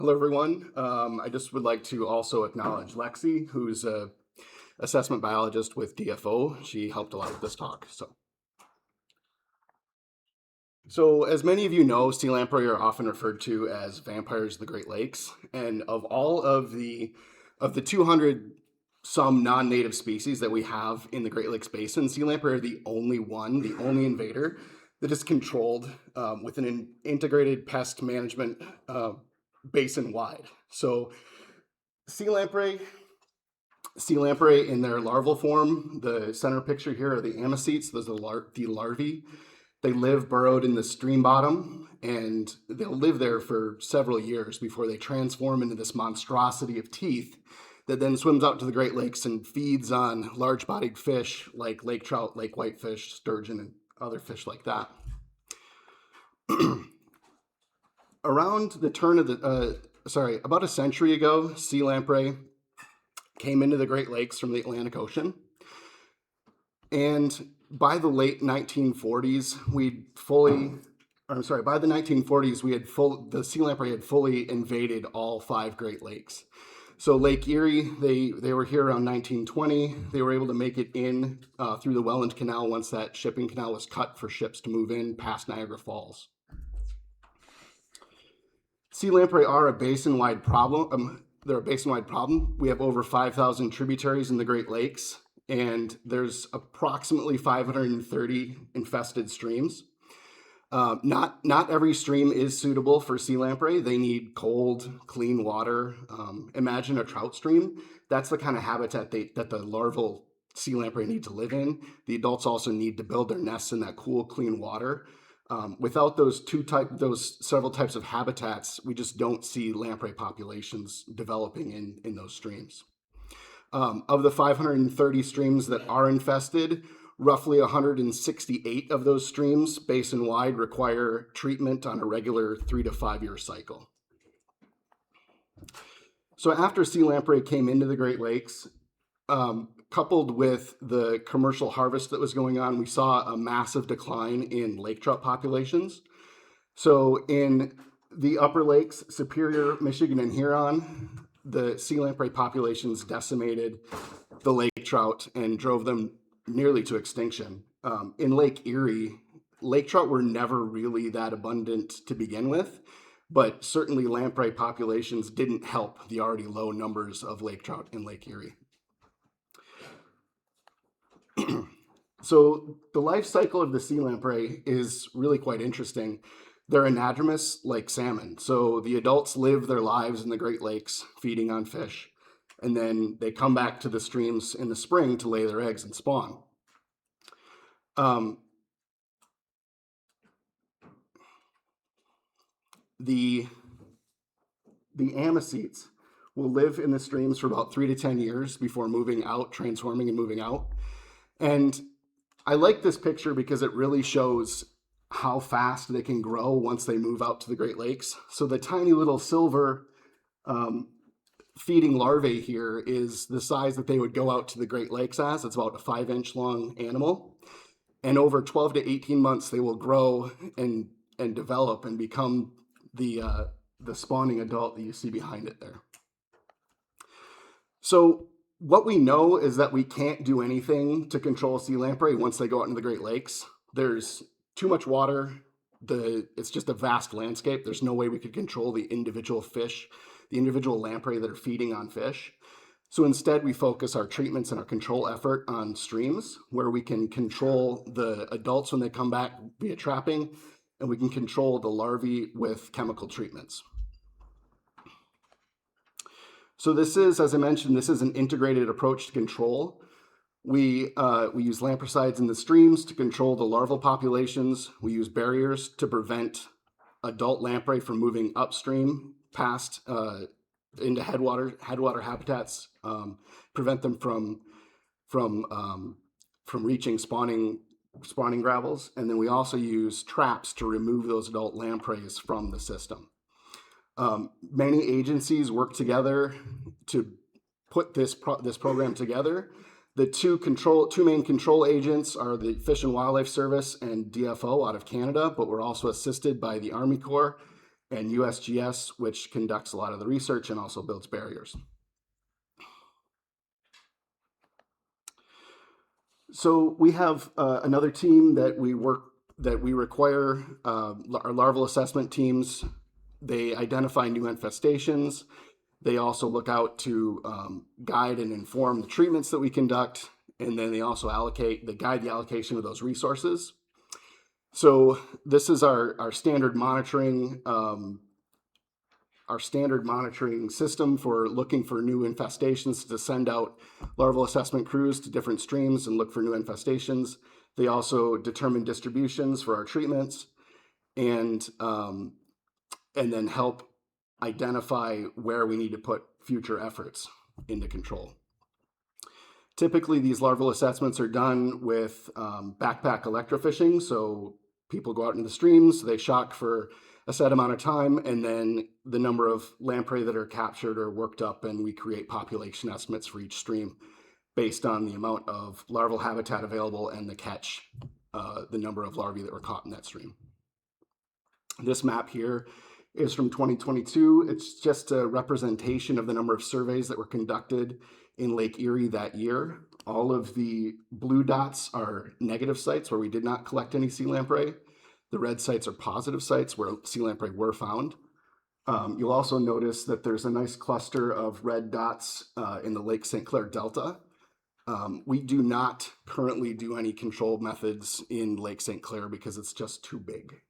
Hello, everyone. I just would like to also acknowledge Lexi, who's a assessment biologist with DFO. She helped a lot with this talk. So as many of you know, sea lamprey are often referred to as vampires of the Great Lakes. And of all of the 200 some non-native species that we have in the Great Lakes Basin, sea lamprey are the only invader that is controlled with an integrated pest management basin-wide. So sea lamprey in their larval form, the center picture here are the amicetes. Those are the larvae. They live burrowed in the stream bottom, and they'll live there for several years before they transform into this monstrosity of teeth that then swims out to the Great Lakes and feeds on large-bodied fish like lake trout, lake whitefish, sturgeon, and other fish like that. Around the turn of about a century ago, sea lamprey came into the Great Lakes from the Atlantic Ocean. And by the late 1940s, the sea lamprey had fully invaded all 5 Great Lakes. So Lake Erie, they were here around 1920. They were able to make it in through the Welland Canal once that shipping canal was cut for ships to move in past Niagara Falls. Sea lamprey are a basin-wide problem. They're a basin-wide problem. We have over 5,000 tributaries in the Great Lakes, and there's approximately 530 infested streams. Not every stream is suitable for sea lamprey. They need cold, clean water. Imagine a trout stream. That's the kind of habitat that the larval sea lamprey need to live in. The adults also need to build their nests in that cool, clean water. Without those several types of habitats, we just don't see lamprey populations developing in those streams. Of the 530 streams that are infested, roughly 168 of those streams basin-wide require treatment on a regular 3 to 5 year cycle. So after sea lamprey came into the Great Lakes, coupled with the commercial harvest that was going on, we saw a massive decline in lake trout populations. So in the upper lakes, Superior, Michigan, and Huron, the sea lamprey populations decimated the lake trout and drove them nearly to extinction. In Lake Erie, lake trout were never really that abundant to begin with, but certainly lamprey populations didn't help the already low numbers of lake trout in Lake Erie. So the life cycle of the sea lamprey is really quite interesting. They're anadromous like salmon. So the adults live their lives in the Great Lakes feeding on fish, and then they come back to the streams in the spring to lay their eggs and spawn. The amicetes will live in the streams for about 3 to 10 years before moving out, transforming and moving out. And I like this picture because it really shows how fast they can grow once they move out to the Great Lakes. So the tiny little silver feeding larvae here is the size that they would go out to the Great Lakes as. It's about a 5-inch long animal. And over 12 to 18 months, they will grow and develop and become the spawning adult that you see behind it there. So what we know is that we can't do anything to control sea lamprey once they go out into the Great Lakes. There's too much water. It's just a vast landscape. There's no way we could control the individual fish, the individual lamprey that are feeding on fish. So instead, we focus our treatments and our control effort on streams where we can control the adults when they come back via trapping, and we can control the larvae with chemical treatments. So this is, as I mentioned, this is an integrated approach to control. We use lampricides in the streams to control the larval populations. We use barriers to prevent adult lamprey from moving upstream past into headwater habitats, prevent them from reaching spawning gravels. And then we also use traps to remove those adult lampreys from the system. Many agencies work together to put this program together. The two main control agents are the Fish and Wildlife Service and DFO out of Canada, but we're also assisted by the Army Corps and USGS, which conducts a lot of the research and also builds barriers. So we have another team that we require, our larval assessment teams. They identify new infestations. They also look out to guide and inform the treatments that we conduct, and then they also guide the allocation of those resources. So this is our standard monitoring system for looking for new infestations, to send out larval assessment crews to different streams and look for new infestations. They also determine distributions for our treatments, and then help identify where we need to put future efforts into control. Typically, these larval assessments are done with backpack electrofishing. So people go out into the streams, they shock for a set amount of time, and then the number of lamprey that are captured are worked up, and we create population estimates for each stream based on the amount of larval habitat available and the catch, the number of larvae that were caught in that stream. This map here is from 2022. It's just a representation of the number of surveys that were conducted in Lake Erie that year. All of the blue dots are negative sites where we did not collect any sea lamprey. The red sites are positive sites where sea lamprey were found. You'll also notice that there's a nice cluster of red dots in the Lake St. Clair Delta. We do not currently do any control methods in Lake St. Clair because it's just too big.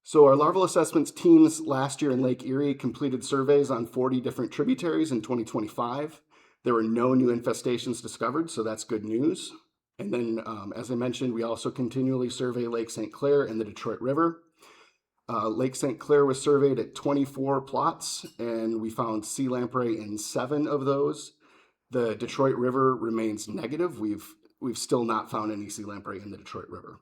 So our larval assessments teams last year in Lake Erie completed surveys on 40 different tributaries in 2025. There were no new infestations discovered, so that's good news. And then, as I mentioned, we also continually survey Lake St. Clair and the Detroit River. Lake St. Clair was surveyed at 24 plots, and we found sea lamprey in 7 of those. The Detroit River remains negative. We've still not found any sea lamprey in the Detroit River.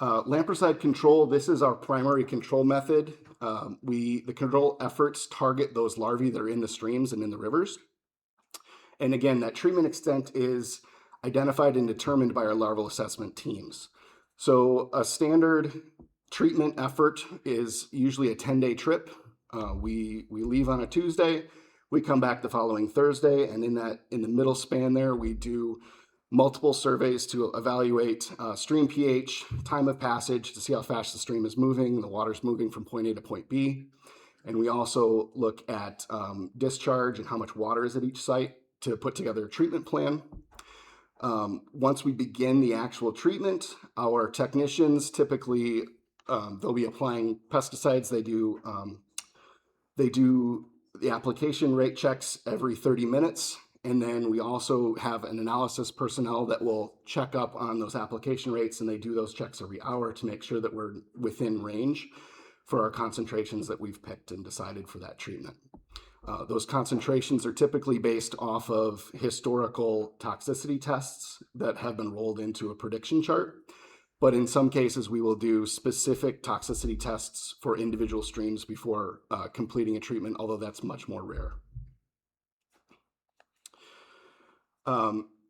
Lampricide control, this is our primary control method. The control efforts target those larvae that are in the streams and in the rivers. And again, that treatment extent is identified and determined by our larval assessment teams. So a standard treatment effort is usually a 10-day trip. We leave on a Tuesday, we come back the following Thursday, and in the middle span there, we do multiple surveys to evaluate stream pH, time of passage, to see how fast the stream is moving, the water's moving from point A to point B. And we also look at discharge and how much water is at each site to put together a treatment plan. Once we begin the actual treatment, our technicians typically, they'll be applying pesticides. They do the application rate checks every 30 minutes. And then we also have an analysis personnel that will check up on those application rates, and they do those checks every hour to make sure that we're within range for our concentrations that we've picked and decided for that treatment. Those concentrations are typically based off of historical toxicity tests that have been rolled into a prediction chart. But in some cases, we will do specific toxicity tests for individual streams before completing a treatment, although that's much more rare.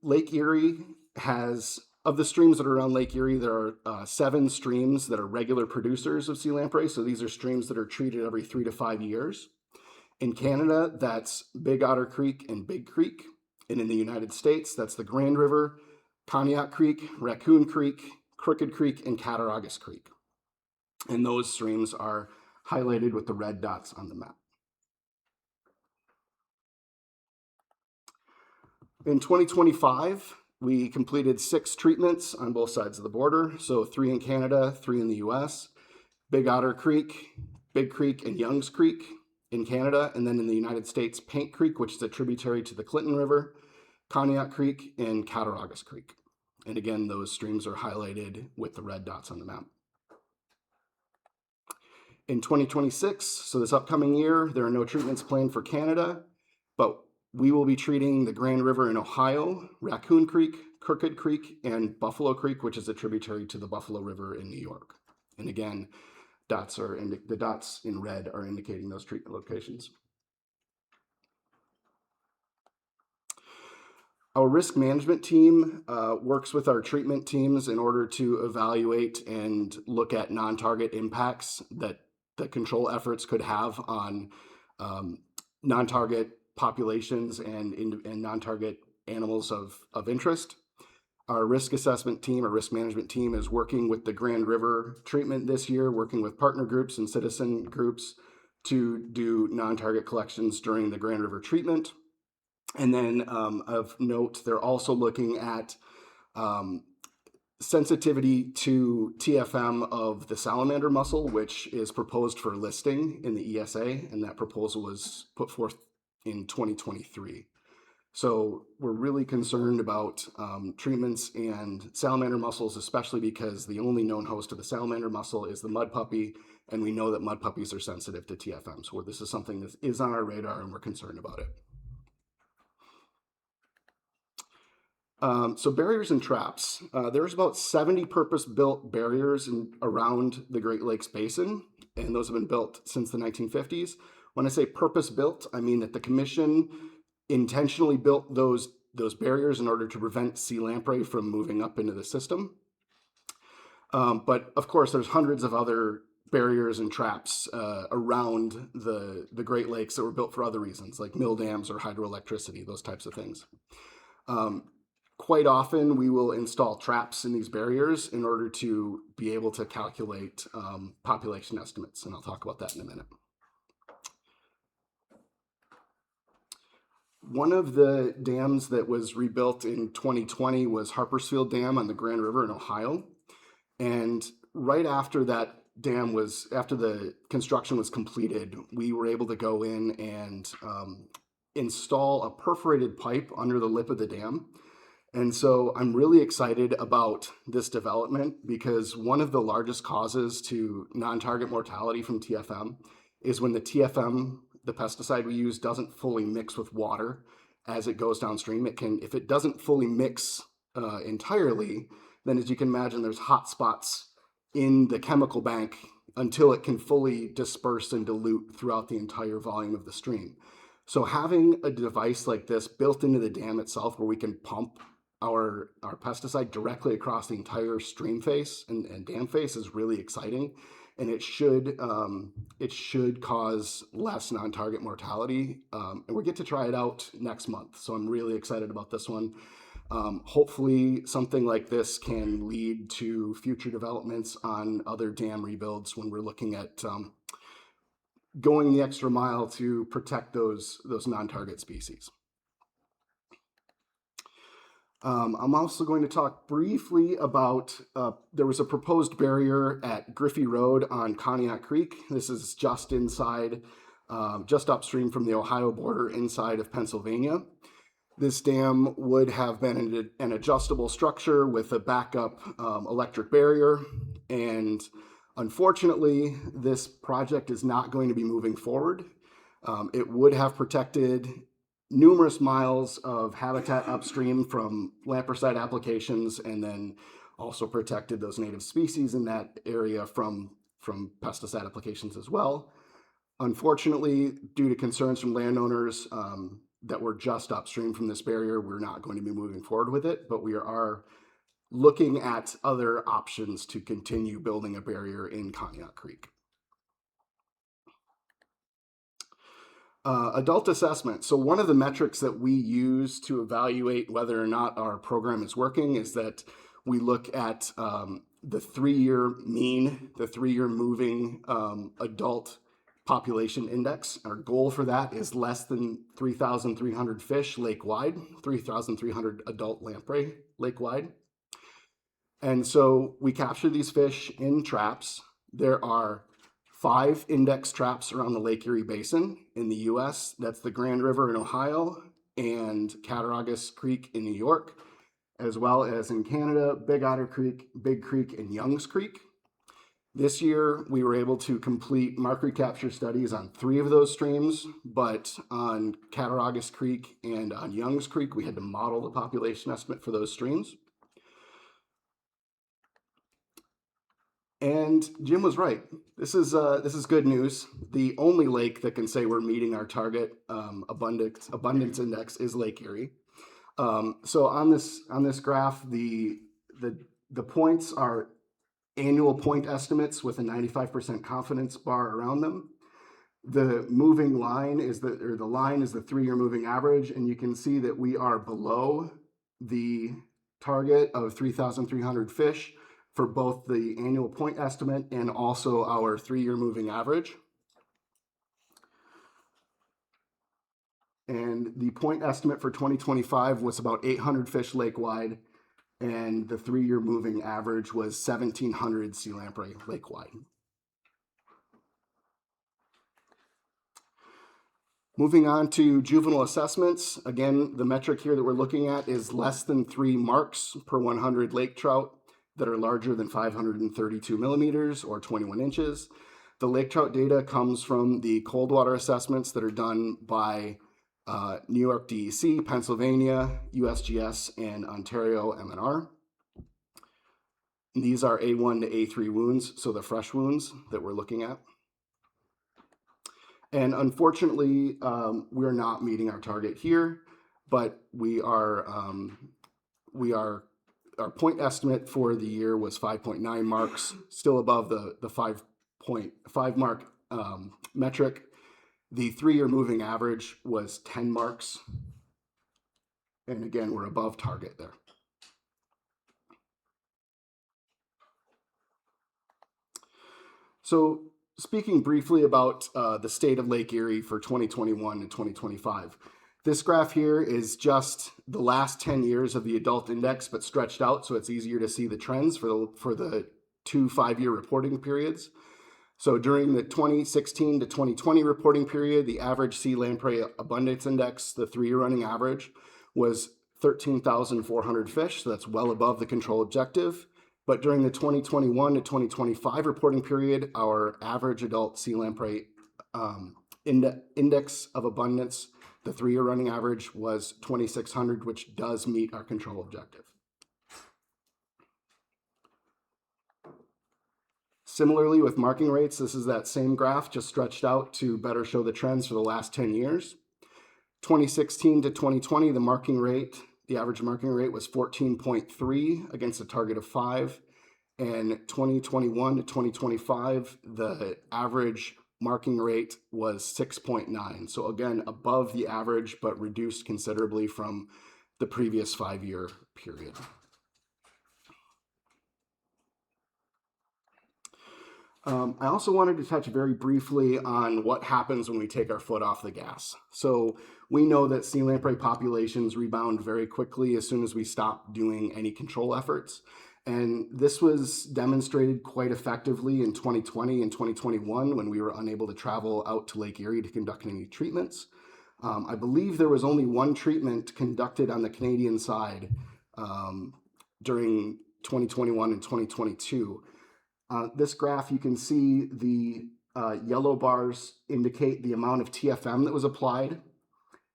Lake Erie of the streams that are around Lake Erie, there are 7 streams that are regular producers of sea lamprey. So these are streams that are treated every 3 to 5 years. In Canada, that's Big Otter Creek and Big Creek. And in the United States, that's the Grand River, Cognac Creek, Raccoon Creek, Crooked Creek, and Cattaraugus Creek. And those streams are highlighted with the red dots on the map. In 2025, we completed 6 treatments on both sides of the border. So 3 in Canada, 3 in the US. Big Otter Creek, Big Creek, and Youngs Creek in Canada. And then in the United States, Paint Creek, which is a tributary to the Clinton River, Cognac Creek, and Cattaraugus Creek. And again, those streams are highlighted with the red dots on the map. In 2026, so this upcoming year, there are no treatments planned for Canada, but we will be treating the Grand River in Ohio, Raccoon Creek, Crooked Creek, and Buffalo Creek, which is a tributary to the Buffalo River in New York. And again, the dots in red are indicating those treatment locations. Our risk management team works with our treatment teams in order to evaluate and look at non-target impacts that the control efforts could have on um, non-target populations and non-target animals of interest. Our risk assessment team, our risk management team, is working with the Grand River treatment this year, working with partner groups and citizen groups to do non-target collections during the Grand River treatment. And then of note, they're also looking at um, sensitivity to TFM of the salamander mussel, which is proposed for listing in the ESA, and that proposal was put forth in 2023. So we're really concerned about treatments and salamander mussels, especially because the only known host of the salamander mussel is the mud puppy, and we know that mud puppies are sensitive to TFM. So this is something that is on our radar, and we're concerned about it. So barriers and traps. There's about 70 purpose-built barriers around the Great Lakes Basin, and those have been built since the 1950s. When I say purpose-built, I mean that the commission intentionally built those barriers in order to prevent sea lamprey from moving up into the system. But of course, there's hundreds of other barriers and traps around the Great Lakes that were built for other reasons, like mill dams or hydroelectricity, those types of things. Quite often, we will install traps in these barriers in order to be able to calculate population estimates, and I'll talk about that in a minute. One of the dams that was rebuilt in 2020 was Harpersfield Dam on the Grand River in Ohio. And right after that dam after the construction was completed, we were able to go in and install a perforated pipe under the lip of the dam. And so I'm really excited about this development because one of the largest causes to non-target mortality from TFM is when the TFM, the pesticide we use, doesn't fully mix with water as it goes downstream. If it doesn't fully mix entirely, then as you can imagine, there's hot spots in the chemical bank until it can fully disperse and dilute throughout the entire volume of the stream. So having a device like this built into the dam itself where we can pump our pesticide directly across the entire stream face and dam face is really exciting, and it should cause less non-target mortality. And we get to try it out next month, so I'm really excited about this one. Hopefully, something like this can lead to future developments on other dam rebuilds when we're looking at going the extra mile to protect those non-target species. I'm also going to talk briefly about, there was a proposed barrier at Griffey Road on Conneaut Creek. This is just upstream from the Ohio border inside of Pennsylvania. This dam would have been an adjustable structure with a backup electric barrier. And unfortunately, this project is not going to be moving forward. It would have protected numerous miles of habitat upstream from lamprey applications, and then also protected those native species in that area from pesticide applications as well. Unfortunately, due to concerns from landowners that were just upstream from this barrier, we're not going to be moving forward with it, but we are looking at other options to continue building a barrier in Conneaut Creek. Adult assessment. So one of the metrics that we use to evaluate whether or not our program is working is that we look at the 3-year mean, the 3-year moving adult population index. Our goal for that is less than 3,300 fish lake-wide, 3,300 adult lamprey lake-wide. And so we capture these fish in traps. There are 5 index traps around the Lake Erie Basin in the US. That's the Grand River in Ohio and Cattaraugus Creek in New York, as well as in Canada, Big Otter Creek, Big Creek, and Youngs Creek. This year, we were able to complete mark recapture studies on 3 of those streams, but on Cattaraugus Creek and on Youngs Creek, we had to model the population estimate for those streams. And Jim was right. This is good news. The only lake that can say we're meeting our target abundance index is Lake Erie. So on this graph, the points are annual point estimates with a 95% confidence bar around them. The moving line is the 3-year moving average, and you can see that we are below the target of 3,300 fish for both the annual point estimate and also our 3-year moving average. And the point estimate for 2025 was about 800 fish lake-wide, and the 3-year moving average was 1,700 sea lamprey lake-wide. Moving on to juvenile assessments. Again, the metric here that we're looking at is less than 3 marks per 100 lake trout that are larger than 532 millimeters or 21 inches. The lake trout data comes from the cold water assessments that are done by New York DEC, Pennsylvania, USGS, and Ontario MNR. These are A1 to A3 wounds, so the fresh wounds that we're looking at. And unfortunately, we're not meeting our target here, but our point estimate for the year was 5.9 marks, still above the 5.5 mark metric. The 3-year moving average was 10 marks. And again, we're above target there. So speaking briefly about the state of Lake Erie for 2021 to 2025. This graph here is just the last 10 years of the adult index, but stretched out so it's easier to see the trends for the 2 5-year reporting periods. So during the 2016 to 2020 reporting period, the average sea lamprey abundance index, the 3-year running average, was 13,400 fish. So that's well above the control objective. But during the 2021 to 2025 reporting period, our average adult sea lamprey index of abundance, the 3-year running average, was 2,600, which does meet our control objective. Similarly, with marking rates, this is that same graph just stretched out to better show the trends for the last 10 years. 2016 to 2020, the average marking rate was 14.3 against a target of 5. And 2021 to 2025, the average marking rate was 6.9. So again, above the average, but reduced considerably from the previous 5-year period. I also wanted to touch very briefly on what happens when we take our foot off the gas. So we know that sea lamprey populations rebound very quickly as soon as we stop doing any control efforts. And this was demonstrated quite effectively in 2020 and 2021 when we were unable to travel out to Lake Erie to conduct any treatments. I believe there was only one treatment conducted on the Canadian side during 2021 and 2022. This graph, you can see the yellow bars indicate the amount of TFM that was applied,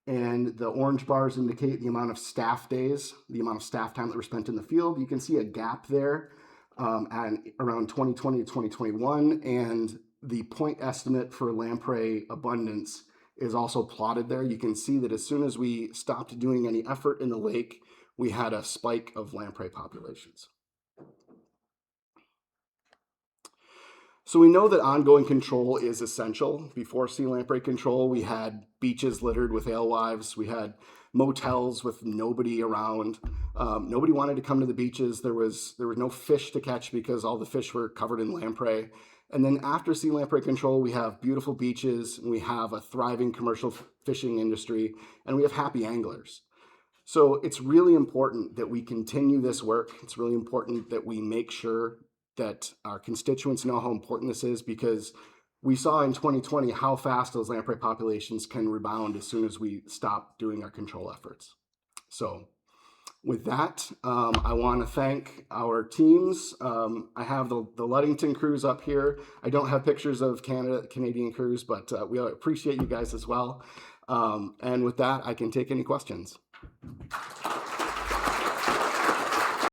and the orange bars indicate the amount of staff days, the amount of staff time that were spent in the field. You can see a gap there at around 2020 to 2021, and the point estimate for lamprey abundance is also plotted there. You can see that as soon as we stopped doing any effort in the lake, we had a spike of lamprey populations. So we know that ongoing control is essential. Before sea lamprey control, we had beaches littered with alewives. We had motels with nobody around. Nobody wanted to come to the beaches. There was no fish to catch because all the fish were covered in lamprey. And then after sea lamprey control, we have beautiful beaches, and we have a thriving commercial fishing industry, and we have happy anglers. So it's really important that we continue this work. It's really important that we make sure that our constituents know how important this is, because we saw in 2020 how fast those lamprey populations can rebound as soon as we stop doing our control efforts. So with that, I want to thank our teams. I have the Ludington crews up here. I don't have pictures of Canadian crews, but we appreciate you guys as well. And with that, I can take any questions.